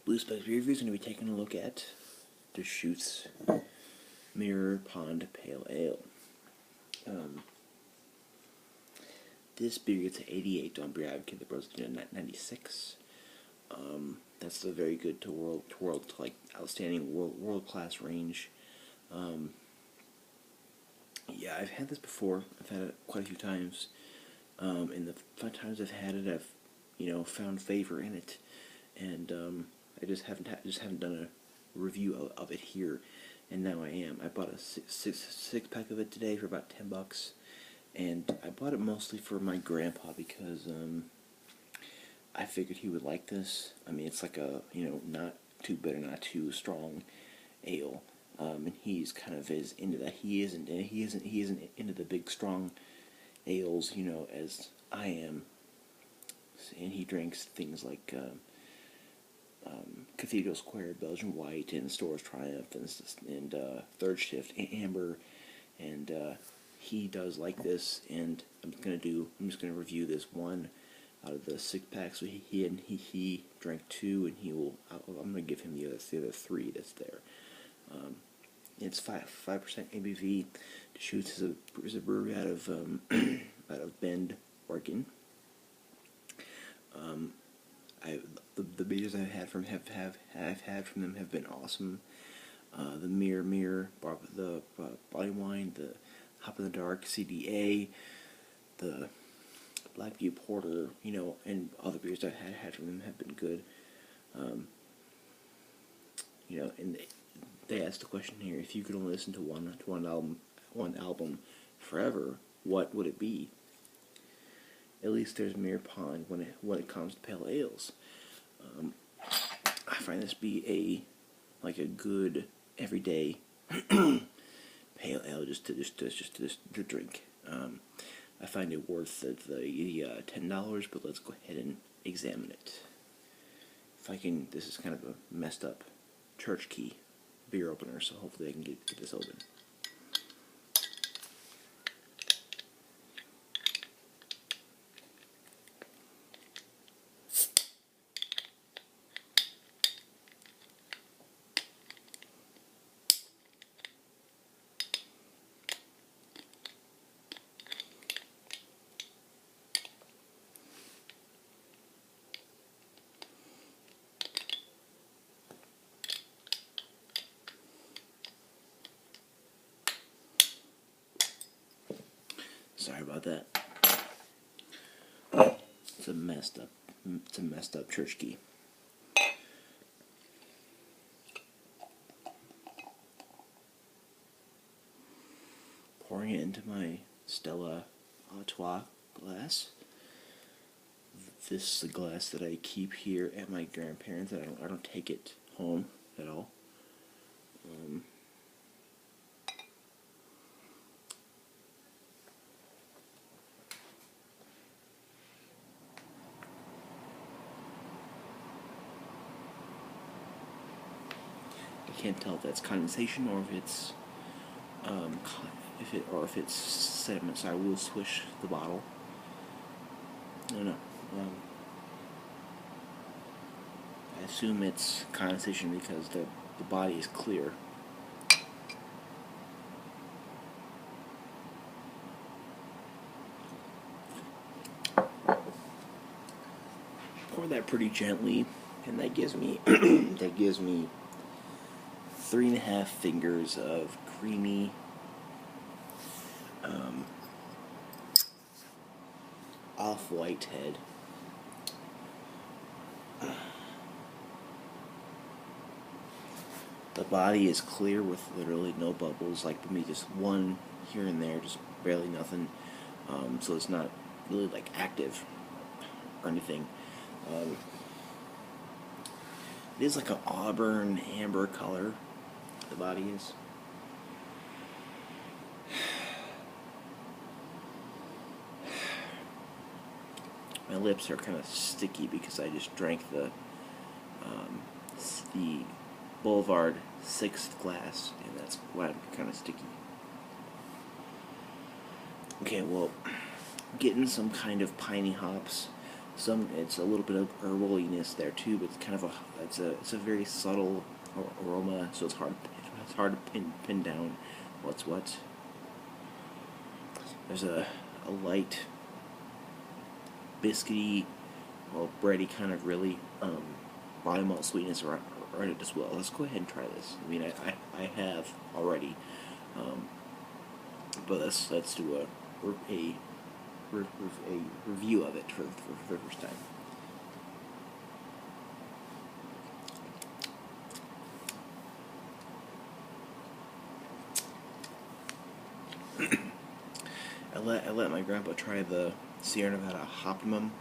BlueSpecs reviews, going to be taking a look at Deschutes Mirror Pond Pale Ale. This beer gets an 88 Don't Beer Advocate. The Bros get a 96. That's a very good to like outstanding world class range. Yeah, I've had this before. I've had it quite a few times. And the 5 times I've had it, I've found favor in it, and I just haven't done a review of it here, and now I am. I bought a six pack of it today for about $10, and I bought it mostly for my grandpa because I figured he would like this. I mean, it's like a not too bitter, not too strong ale, and he's kind of is into that. He isn't into the big strong ales, as I am, and he drinks things like Cathedral Square, Belgian White, and Store's Triumph, and Third Shift Amber, and he does like this. And I'm just gonna review this one out of the 6 packs. So he drank 2, and I'm gonna give him the other 3 that's there. It's 5% ABV. Deschutes is a brewery out of out of Bend, Oregon. The beers I've had from them have been awesome. The Mirror, the Body Wine, the Hop in the Dark CDA, the Black Butte Porter, and other beers I've had from them have been good. And they asked the question here: if you could only listen to one album forever, what would it be? At least there's Mirror Pond when it comes to pale ales. I find this be a good everyday pale ale just to drink. I find it worth the $10, but let's go ahead and examine it. If I can, this is kind of a messed up church key beer opener, so hopefully I can get this open. Sorry about that. It's a messed up church key. Pouring it into my Stella Artois glass. This is the glass that I keep here at my grandparents'. I don't take it home at all. I can't tell if that's condensation or if it's if it's sediment. So I will swish the bottle. I don't know. I assume it's condensation because the body is clear. Pour that pretty gently, and that gives me 3.5 fingers of creamy off-white head. The body is clear with literally no bubbles, like maybe just one here and there, just barely nothing. So it's not really like active or anything. It is like an auburn amber color. The body is. My lips are kind of sticky because I just drank the Boulevard 6th glass, and that's why I'm kind of sticky. Okay, well, getting some kind of piney hops. it's a little bit of herbaliness there too, but it's kind of it's a very subtle aroma, so it's hard to pin down what's what. There's a light biscuity, well, bready kind of really body malt sweetness around it as well. Let's go ahead and try this. I mean, I have already, but let's do a review of it for the first time. I let my grandpa try the Sierra Nevada Optimum,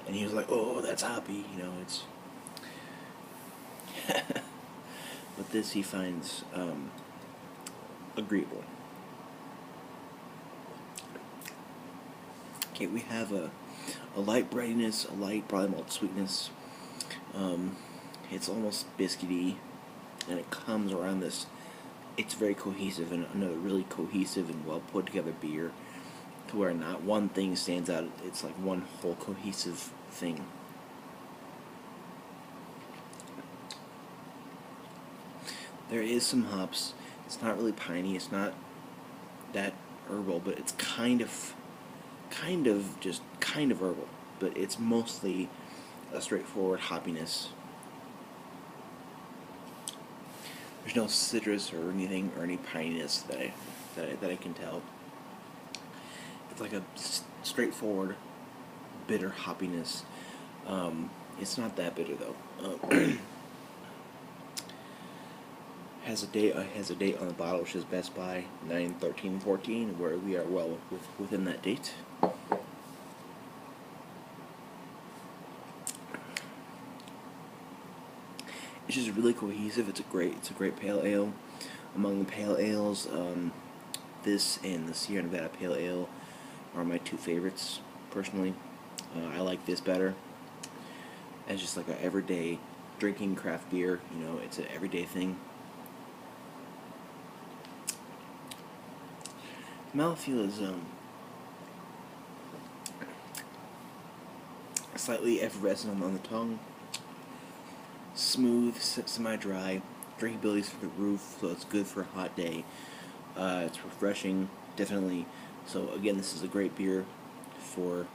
and he was like, "Oh, that's hoppy," you know. It's but this he finds agreeable. Okay, we have a light breadiness, a light barley malt sweetness. It's almost biscuity, and it comes around this. It's very cohesive, and another really cohesive and well put together beer, to where not one thing stands out. It's like one whole cohesive thing. There is some hops. It's not really piney. It's not that herbal, but it's kind of herbal. But it's mostly a straightforward hoppiness. There's no citrus or anything or any pininess that I can tell. It's like a straightforward bitter hoppiness. It's not that bitter though. Has a date on the bottle, which is Best Buy 9/13/14, where we are well within that date. It's just really cohesive. It's a great pale ale. Among the pale ales, this and the Sierra Nevada Pale Ale are my two favorites personally. I like this better as just like an everyday drinking craft beer. You know, it's an everyday thing. Mouthfeel is slightly effervescent on the tongue, smooth, semi-dry, drinkability through the roof, so it's good for a hot day. It's refreshing, definitely. So again, this is a great beer for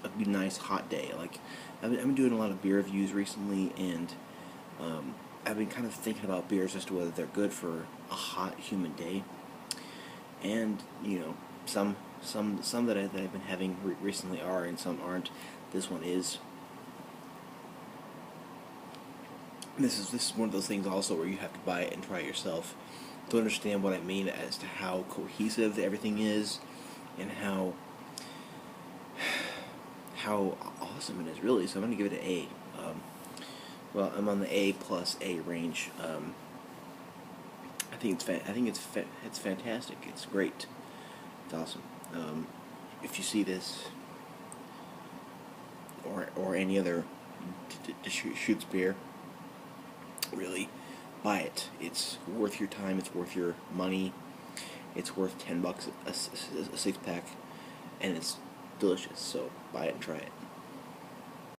a nice hot day. Like I've been doing a lot of beer reviews recently, and I've been kind of thinking about beers as to whether they're good for a hot, humid day. And you know, some that I've been having recently are, and some aren't. This one is. This is one of those things also where you have to buy it and try it yourself to understand what I mean as to how cohesive everything is, and how awesome it is, really. So I'm gonna give it an A. Well, I'm on the A plus A range. I think it's fantastic. It's great. It's awesome. If you see this or any other Deschutes beer, really buy it. It's worth your time. It's worth your money. It's worth $10 a 6-pack, and it's delicious. So buy it and try it.